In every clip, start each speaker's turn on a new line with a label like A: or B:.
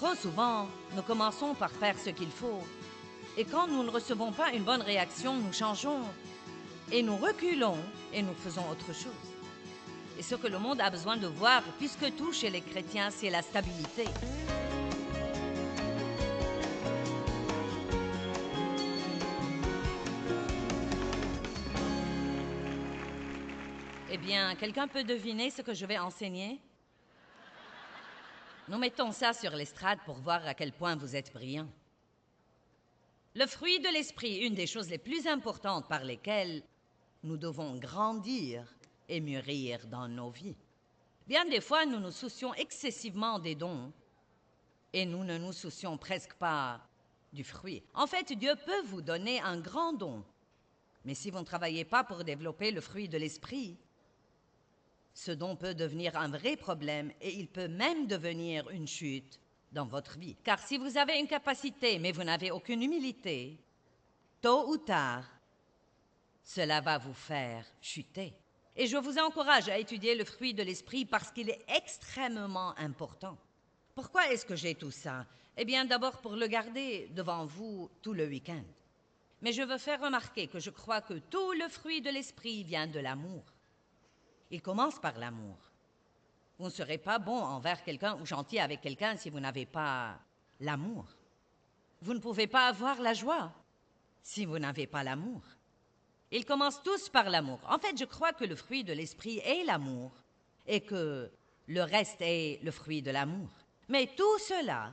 A: Trop souvent, nous commençons par faire ce qu'il faut. Et quand nous ne recevons pas une bonne réaction, nous changeons. Et nous reculons et nous faisons autre chose. Et ce que le monde a besoin de voir, puisque tout chez les chrétiens, c'est la stabilité. Eh bien, quelqu'un peut deviner ce que je vais enseigner? Nous mettons ça sur l'estrade pour voir à quel point vous êtes brillants. Le fruit de l'esprit, une des choses les plus importantes par lesquelles nous devons grandir et mûrir dans nos vies. Bien des fois, nous nous soucions excessivement des dons et nous ne nous soucions presque pas du fruit. En fait, Dieu peut vous donner un grand don, mais si vous ne travaillez pas pour développer le fruit de l'esprit, ce don peut devenir un vrai problème et il peut même devenir une chute dans votre vie. Car si vous avez une capacité mais vous n'avez aucune humilité, tôt ou tard, cela va vous faire chuter. Et je vous encourage à étudier le fruit de l'esprit parce qu'il est extrêmement important. Pourquoi est-ce que j'ai tout ça? Eh bien, d'abord pour le garder devant vous tout le week-end. Mais je veux faire remarquer que je crois que tout le fruit de l'esprit vient de l'amour. Il commence par l'amour. Vous ne serez pas bon envers quelqu'un ou gentil avec quelqu'un si vous n'avez pas l'amour. Vous ne pouvez pas avoir la joie si vous n'avez pas l'amour. Ils commencent tous par l'amour. En fait, je crois que le fruit de l'esprit est l'amour et que le reste est le fruit de l'amour. Mais tout cela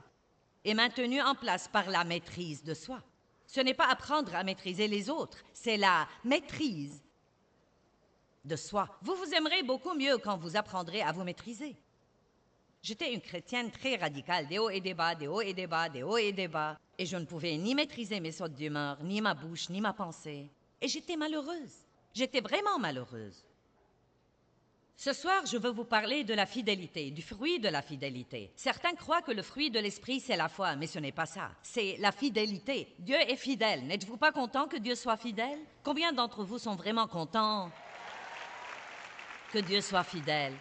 A: est maintenu en place par la maîtrise de soi. Ce n'est pas apprendre à maîtriser les autres, c'est la maîtrise de soi. Vous vous aimerez beaucoup mieux quand vous apprendrez à vous maîtriser. J'étais une chrétienne très radicale, des hauts et des bas, des hauts et des bas, des hauts et des bas, et je ne pouvais ni maîtriser mes sautes d'humeur, ni ma bouche, ni ma pensée. Et j'étais malheureuse. J'étais vraiment malheureuse. Ce soir, je veux vous parler de la fidélité, du fruit de la fidélité. Certains croient que le fruit de l'esprit, c'est la foi, mais ce n'est pas ça. C'est la fidélité. Dieu est fidèle. N'êtes-vous pas content que Dieu soit fidèle? Combien d'entre vous sont vraiment contents que Dieu soit fidèle?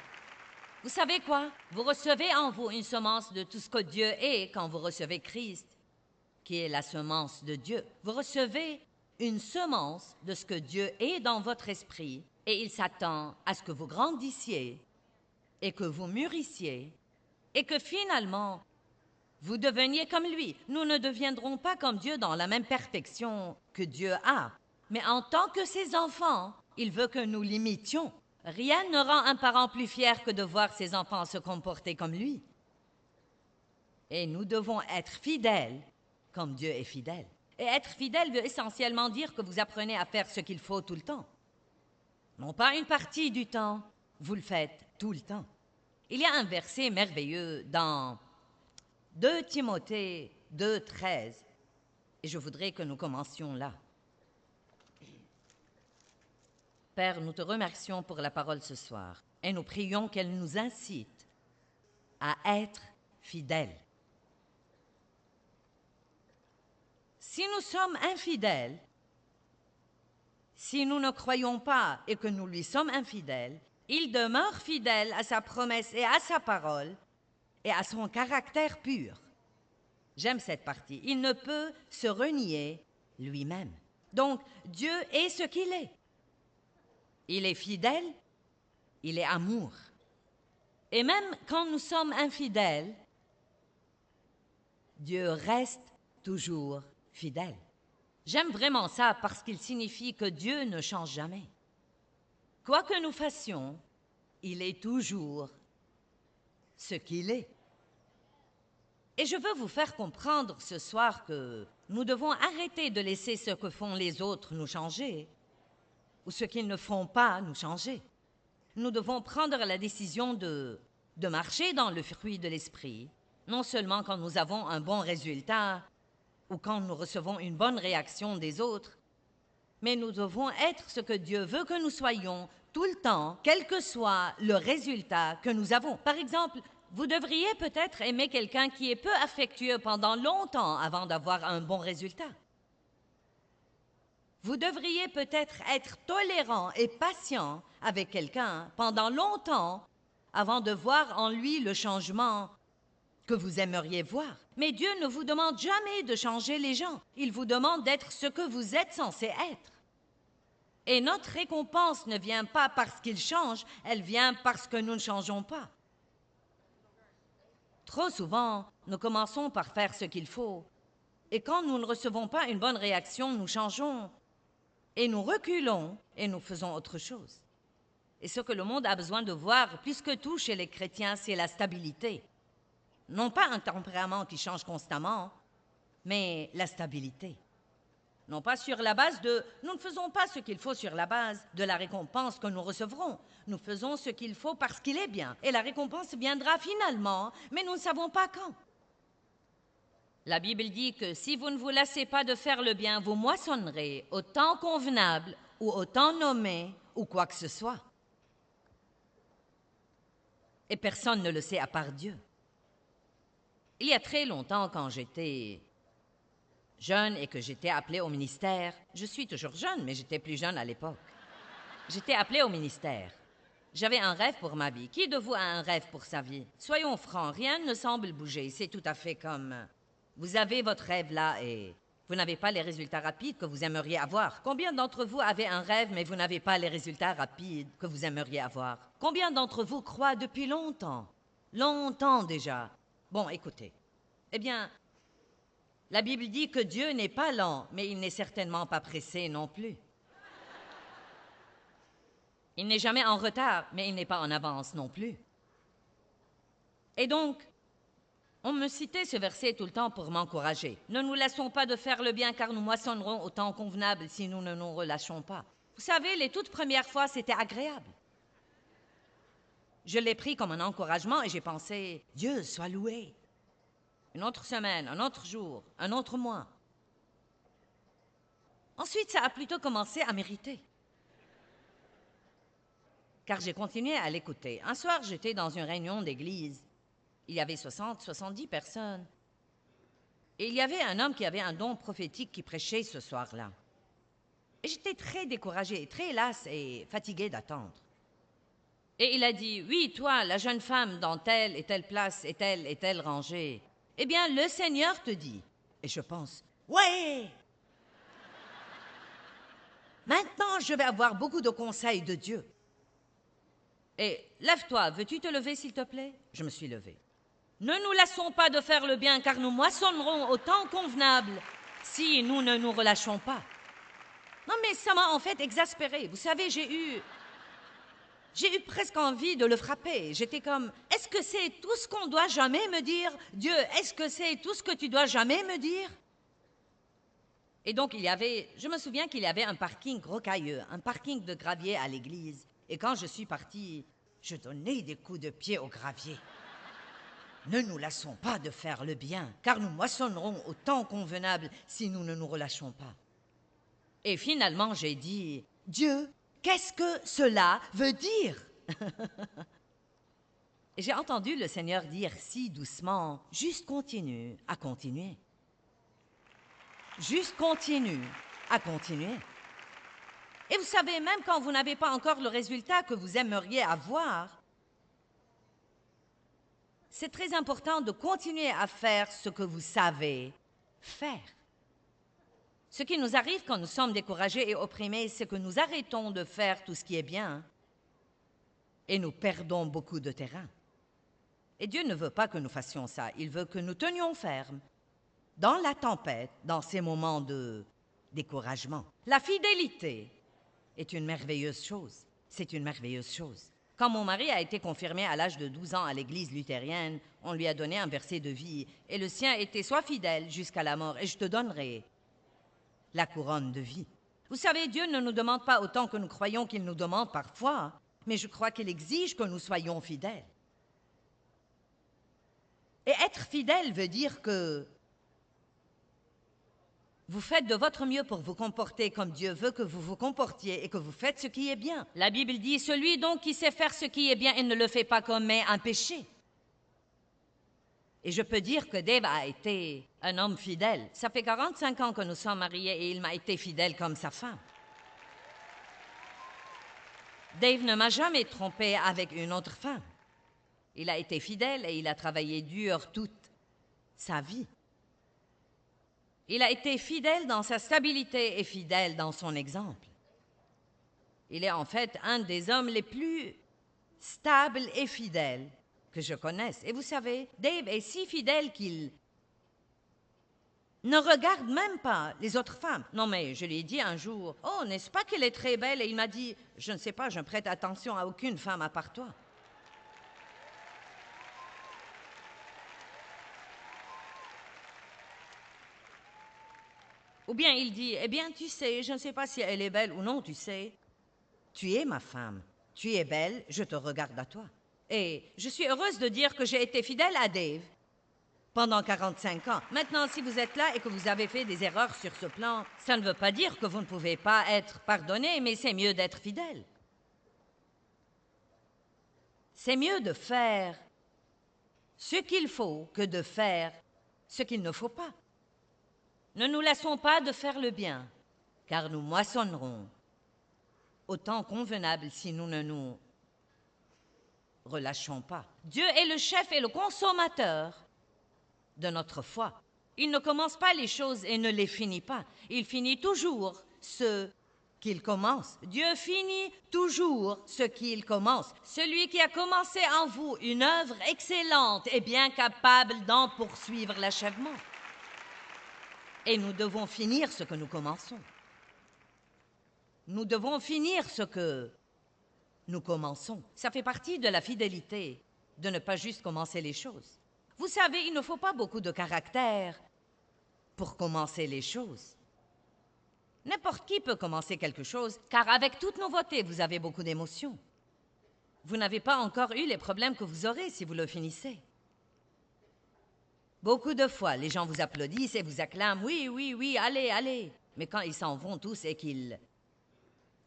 A: Vous savez quoi? Vous recevez en vous une semence de tout ce que Dieu est quand vous recevez Christ, qui est la semence de Dieu. Vous recevez une semence de ce que Dieu est dans votre esprit et il s'attend à ce que vous grandissiez et que vous mûrissiez et que finalement, vous deveniez comme lui. Nous ne deviendrons pas comme Dieu dans la même perfection que Dieu a, mais en tant que ses enfants, il veut que nous l'imitions. Rien ne rend un parent plus fier que de voir ses enfants se comporter comme lui. Et nous devons être fidèles comme Dieu est fidèle. Et être fidèle veut essentiellement dire que vous apprenez à faire ce qu'il faut tout le temps. Non pas une partie du temps, vous le faites tout le temps. Il y a un verset merveilleux dans 2 Timothée 2,13, et je voudrais que nous commencions là. Père, nous te remercions pour la parole ce soir et nous prions qu'elle nous incite à être fidèles. Si nous sommes infidèles, si nous ne croyons pas et que nous lui sommes infidèles, il demeure fidèle à sa promesse et à sa parole et à son caractère pur. J'aime cette partie. Il ne peut se renier lui-même. Donc, Dieu est ce qu'il est. Il est fidèle, il est amour. Et même quand nous sommes infidèles, Dieu reste toujours fidèle. J'aime vraiment ça parce qu'il signifie que Dieu ne change jamais. Quoi que nous fassions, il est toujours ce qu'il est. Et je veux vous faire comprendre ce soir que nous devons arrêter de laisser ce que font les autres nous changer ou ce qu'ils ne font pas nous changer. Nous devons prendre la décision de marcher dans le fruit de l'esprit, non seulement quand nous avons un bon résultat ou quand nous recevons une bonne réaction des autres, mais nous devons être ce que Dieu veut que nous soyons tout le temps, quel que soit le résultat que nous avons. Par exemple, vous devriez peut-être aimer quelqu'un qui est peu affectueux pendant longtemps avant d'avoir un bon résultat. Vous devriez peut-être être tolérant et patient avec quelqu'un pendant longtemps avant de voir en lui le changement que vous aimeriez voir. Mais Dieu ne vous demande jamais de changer les gens. Il vous demande d'être ce que vous êtes censé être. Et notre récompense ne vient pas parce qu'il change, elle vient parce que nous ne changeons pas. Trop souvent, nous commençons par faire ce qu'il faut. Et quand nous ne recevons pas une bonne réaction, nous changeons. Et nous reculons et nous faisons autre chose. Et ce que le monde a besoin de voir, plus que tout chez les chrétiens, c'est la stabilité. Non pas un tempérament qui change constamment, mais la stabilité. Non pas sur la base de... Nous ne faisons pas ce qu'il faut sur la base de la récompense que nous recevrons. Nous faisons ce qu'il faut parce qu'il est bien. Et la récompense viendra finalement, mais nous ne savons pas quand. La Bible dit que si vous ne vous lassez pas de faire le bien, vous moissonnerez au temps convenable ou au temps nommé ou quoi que ce soit. Et personne ne le sait à part Dieu. Il y a très longtemps, quand j'étais jeune et que j'étais appelée au ministère, je suis toujours jeune, mais j'étais plus jeune à l'époque. J'étais appelée au ministère. J'avais un rêve pour ma vie. Qui de vous a un rêve pour sa vie? Soyons francs, rien ne semble bouger. C'est tout à fait comme... Vous avez votre rêve là et vous n'avez pas les résultats rapides que vous aimeriez avoir. Combien d'entre vous avez un rêve, mais vous n'avez pas les résultats rapides que vous aimeriez avoir? Combien d'entre vous croient depuis longtemps? Longtemps déjà. Bon, écoutez. Eh bien, la Bible dit que Dieu n'est pas lent, mais il n'est certainement pas pressé non plus. Il n'est jamais en retard, mais il n'est pas en avance non plus. Et donc, on me citait ce verset tout le temps pour m'encourager. Ne nous laissons pas de faire le bien, car nous moissonnerons au temps convenable si nous ne nous relâchons pas. Vous savez, les toutes premières fois, c'était agréable. Je l'ai pris comme un encouragement et j'ai pensé, Dieu soit loué. Une autre semaine, un autre jour, un autre mois. Ensuite, ça a plutôt commencé à m'irriter. Car j'ai continué à l'écouter. Un soir, j'étais dans une réunion d'église. Il y avait 60, 70 personnes. Et il y avait un homme qui avait un don prophétique qui prêchait ce soir-là. Et j'étais très découragée, très lasse et fatiguée d'attendre. Et il a dit, « Oui, toi, la jeune femme dans telle et telle place et telle rangée. Eh bien, le Seigneur te dit. » Et je pense, « Ouais! Maintenant, je vais avoir beaucoup de conseils de Dieu. » Et lève-toi, veux-tu te lever, s'il te plaît? Je me suis levée. Ne nous lassons pas de faire le bien, car nous moissonnerons au temps convenable si nous ne nous relâchons pas. Non, mais ça m'a en fait exaspérée. Vous savez, j'ai eu presque envie de le frapper. J'étais comme, est-ce que c'est tout ce qu'on doit jamais me dire? Dieu, est-ce que c'est tout ce que tu dois jamais me dire? Et donc, je me souviens qu'il y avait un parking rocailleux, un parking de gravier à l'église. Et quand je suis partie, je donnais des coups de pied au gravier. Ne nous lassons pas de faire le bien, car nous moissonnerons au temps convenable si nous ne nous relâchons pas. Et finalement, j'ai dit, Dieu, qu'est-ce que cela veut dire? Et j'ai entendu le Seigneur dire si doucement, juste continue à continuer. Juste continue à continuer. Et vous savez, même quand vous n'avez pas encore le résultat que vous aimeriez avoir, c'est très important de continuer à faire ce que vous savez faire. Ce qui nous arrive quand nous sommes découragés et opprimés, c'est que nous arrêtons de faire tout ce qui est bien et nous perdons beaucoup de terrain. Et Dieu ne veut pas que nous fassions ça. Il veut que nous tenions ferme dans la tempête, dans ces moments de découragement. La fidélité est une merveilleuse chose. C'est une merveilleuse chose. Quand mon mari a été confirmé à l'âge de 12 ans à l'église luthérienne, on lui a donné un verset de vie, et le sien était « Sois fidèle jusqu'à la mort, et je te donnerai la couronne de vie. » Vous savez, Dieu ne nous demande pas autant que nous croyons qu'il nous demande parfois, mais je crois qu'il exige que nous soyons fidèles. Et être fidèle veut dire que vous faites de votre mieux pour vous comporter comme Dieu veut que vous vous comportiez et que vous faites ce qui est bien. La Bible dit, celui donc qui sait faire ce qui est bien et ne le fait pas commet un péché. Et je peux dire que Dave a été un homme fidèle. Ça fait 45 ans que nous sommes mariés et il m'a été fidèle comme sa femme. Dave ne m'a jamais trompé avec une autre femme. Il a été fidèle et il a travaillé dur toute sa vie. Il a été fidèle dans sa stabilité et fidèle dans son exemple. Il est en fait un des hommes les plus stables et fidèles que je connaisse. Et vous savez, Dave est si fidèle qu'il ne regarde même pas les autres femmes. Non, mais je lui ai dit un jour, « Oh, n'est-ce pas qu'elle est très belle? » Et il m'a dit, « Je ne sais pas, je ne prête attention à aucune femme à part toi. » Ou bien il dit, « Eh bien, tu sais, je ne sais pas si elle est belle ou non, tu sais. Tu es ma femme. Tu es belle, je te regarde à toi. » Et je suis heureuse de dire que j'ai été fidèle à Dave pendant 45 ans. Maintenant, si vous êtes là et que vous avez fait des erreurs sur ce plan, ça ne veut pas dire que vous ne pouvez pas être pardonné, mais c'est mieux d'être fidèle. C'est mieux de faire ce qu'il faut que de faire ce qu'il ne faut pas. Ne nous laissons pas de faire le bien, car nous moissonnerons au temps convenable si nous ne nous relâchons pas. Dieu est le chef et le consommateur de notre foi. Il ne commence pas les choses et ne les finit pas. Il finit toujours ce qu'il commence. Dieu finit toujours ce qu'il commence. Celui qui a commencé en vous une œuvre excellente est bien capable d'en poursuivre l'achèvement. Et nous devons finir ce que nous commençons. Nous devons finir ce que nous commençons. Ça fait partie de la fidélité, de ne pas juste commencer les choses. Vous savez, il ne faut pas beaucoup de caractère pour commencer les choses. N'importe qui peut commencer quelque chose, car avec toute nouveauté, vous avez beaucoup d'émotions. Vous n'avez pas encore eu les problèmes que vous aurez si vous le finissez. Beaucoup de fois, les gens vous applaudissent et vous acclament « Oui, oui, oui, allez, allez ». Mais quand ils s'en vont tous et qu'il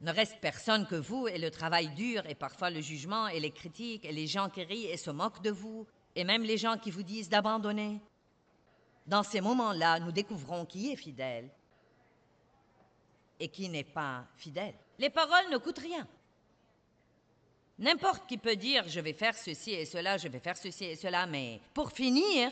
A: ne reste personne que vous et le travail dur et parfois le jugement et les critiques et les gens qui rient et se moquent de vous et même les gens qui vous disent d'abandonner, dans ces moments-là, nous découvrons qui est fidèle et qui n'est pas fidèle. Les paroles ne coûtent rien. N'importe qui peut dire « je vais faire ceci et cela, je vais faire ceci et cela », mais pour finir,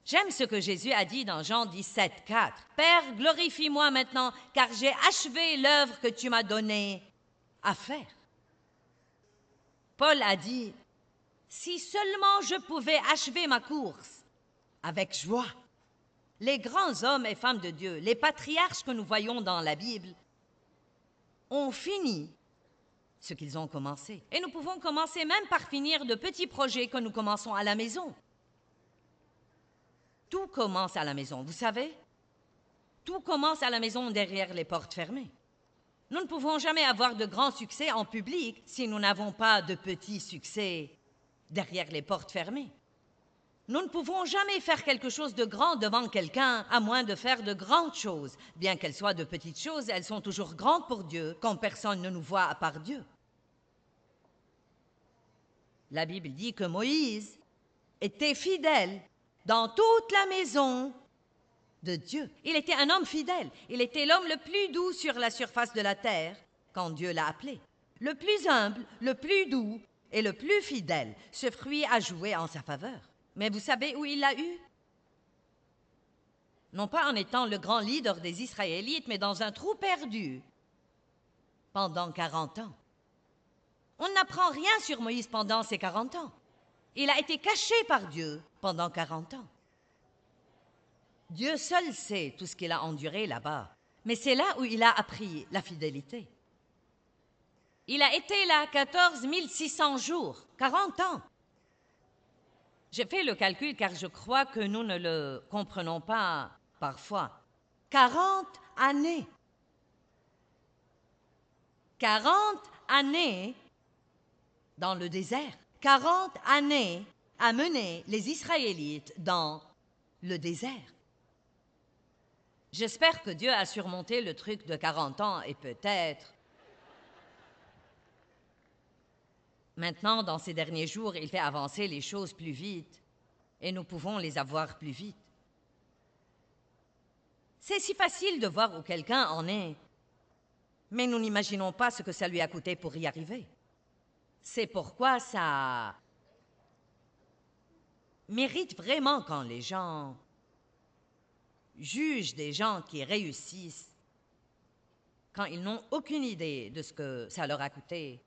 A: j'aime ce que Jésus a dit dans Jean 17, 4. « Père, glorifie-moi maintenant, car j'ai achevé l'œuvre que tu m'as donnée à faire. » Paul a dit, « Si seulement je pouvais achever ma course avec joie. » Les grands hommes et femmes de Dieu, les patriarches que nous voyons dans la Bible, ont fini ce qu'ils ont commencé. Et nous pouvons commencer même par finir de petits projets que nous commençons à la maison. Tout commence à la maison, vous savez? Tout commence à la maison derrière les portes fermées. Nous ne pouvons jamais avoir de grands succès en public si nous n'avons pas de petits succès derrière les portes fermées. Nous ne pouvons jamais faire quelque chose de grand devant quelqu'un à moins de faire de grandes choses. Bien qu'elles soient de petites choses, elles sont toujours grandes pour Dieu quand personne ne nous voit à part Dieu. La Bible dit que Moïse était fidèle dans toute la maison de Dieu. Il était un homme fidèle. Il était l'homme le plus doux sur la surface de la terre quand Dieu l'a appelé. Le plus humble, le plus doux et le plus fidèle. Ce fruit a joué en sa faveur. Mais vous savez où il l'a eu? Non pas en étant le grand leader des Israélites, mais dans un trou perdu pendant 40 ans. On n'apprend rien sur Moïse pendant ces 40 ans. Il a été caché par Dieu pendant 40 ans. Dieu seul sait tout ce qu'il a enduré là-bas, mais c'est là où il a appris la fidélité. Il a été là 14 600 jours, 40 ans. J'ai fait le calcul car je crois que nous ne le comprenons pas parfois. 40 années. 40 années dans le désert. 40 années à mener les Israélites dans le désert. J'espère que Dieu a surmonté le truc de 40 ans et peut-être maintenant, dans ces derniers jours, il fait avancer les choses plus vite et nous pouvons les avoir plus vite. C'est si facile de voir où quelqu'un en est, mais nous n'imaginons pas ce que ça lui a coûté pour y arriver. C'est pourquoi ça mérite vraiment quand les gens jugent des gens qui réussissent quand ils n'ont aucune idée de ce que ça leur a coûté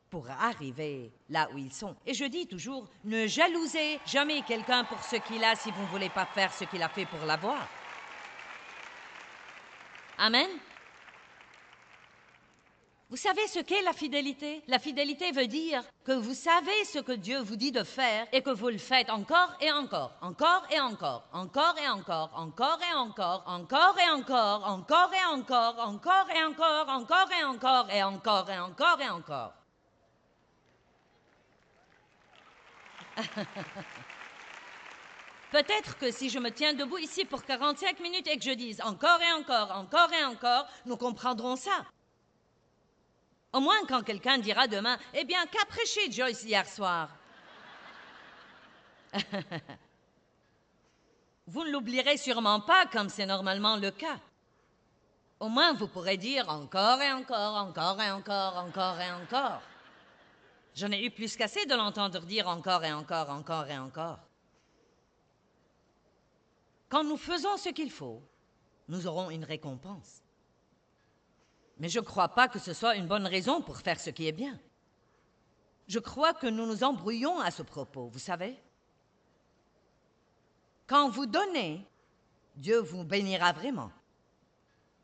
A: pour arriver là où ils sont. Et je dis toujours, ne jalousez jamais quelqu'un pour ce qu'il a si vous ne voulez pas faire ce qu'il a fait pour l'avoir. Amen. Vous savez ce qu'est la fidélité? La fidélité veut dire que vous savez ce que Dieu vous dit de faire et que vous le faites encore et encore, encore et encore, encore et encore, encore et encore, encore et encore, encore et encore, encore et encore, encore et encore et encore et encore et encore. Peut-être que si je me tiens debout ici pour 45 minutes et que je dise encore et encore, encore et encore, nous comprendrons ça. Au moins quand quelqu'un dira demain, « Eh bien, qu'a prêché Joyce hier soir? » Vous ne l'oublierez sûrement pas comme c'est normalement le cas. Au moins, vous pourrez dire encore et encore, encore et encore, encore et encore. J'en ai eu plus qu'assez de l'entendre dire encore et encore, encore et encore. Quand nous faisons ce qu'il faut, nous aurons une récompense. Mais je ne crois pas que ce soit une bonne raison pour faire ce qui est bien. Je crois que nous nous embrouillons à ce propos, vous savez. Quand vous donnez, Dieu vous bénira vraiment.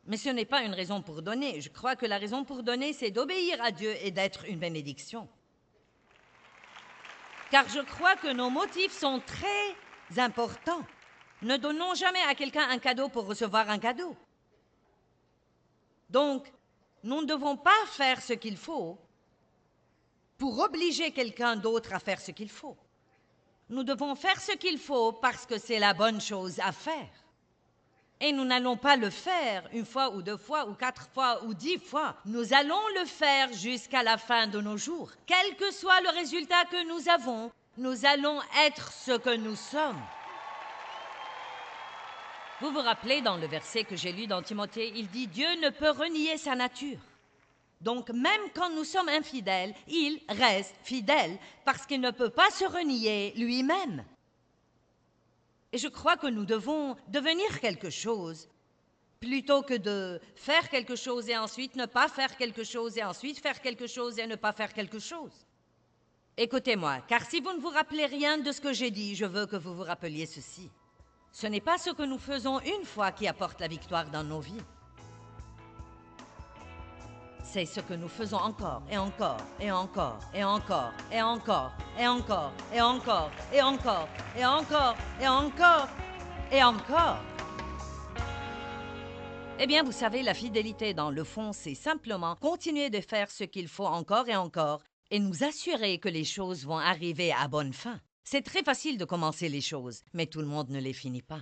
A: Mais ce n'est pas une raison pour donner. Je crois que la raison pour donner, c'est d'obéir à Dieu et d'être une bénédiction. Car je crois que nos motifs sont très importants. Ne donnons jamais à quelqu'un un cadeau pour recevoir un cadeau. Donc, nous ne devons pas faire ce qu'il faut pour obliger quelqu'un d'autre à faire ce qu'il faut. Nous devons faire ce qu'il faut parce que c'est la bonne chose à faire. Et nous n'allons pas le faire une fois ou deux fois ou 4 fois ou 10 fois. Nous allons le faire jusqu'à la fin de nos jours. Quel que soit le résultat que nous avons, nous allons être ce que nous sommes. Vous vous rappelez dans le verset que j'ai lu dans Timothée, il dit « Dieu ne peut renier sa nature ». Donc même quand nous sommes infidèles, il reste fidèle parce qu'il ne peut pas se renier lui-même. Et je crois que nous devons devenir quelque chose plutôt que de faire quelque chose et ensuite ne pas faire quelque chose et ensuite faire quelque chose et ne pas faire quelque chose. Écoutez-moi, car si vous ne vous rappelez rien de ce que j'ai dit, je veux que vous vous rappeliez ceci. Ce n'est pas ce que nous faisons une fois qui apporte la victoire dans nos vies. C'est ce que nous faisons encore et encore et encore et encore et encore et encore et encore et encore et encore et encore et encore. Eh bien, vous savez, la fidélité, dans le fond, c'est simplement continuer de faire ce qu'il faut encore et nous assurer que les choses vont arriver à bonne fin. C'est très facile de commencer les choses, mais tout le monde ne les finit pas.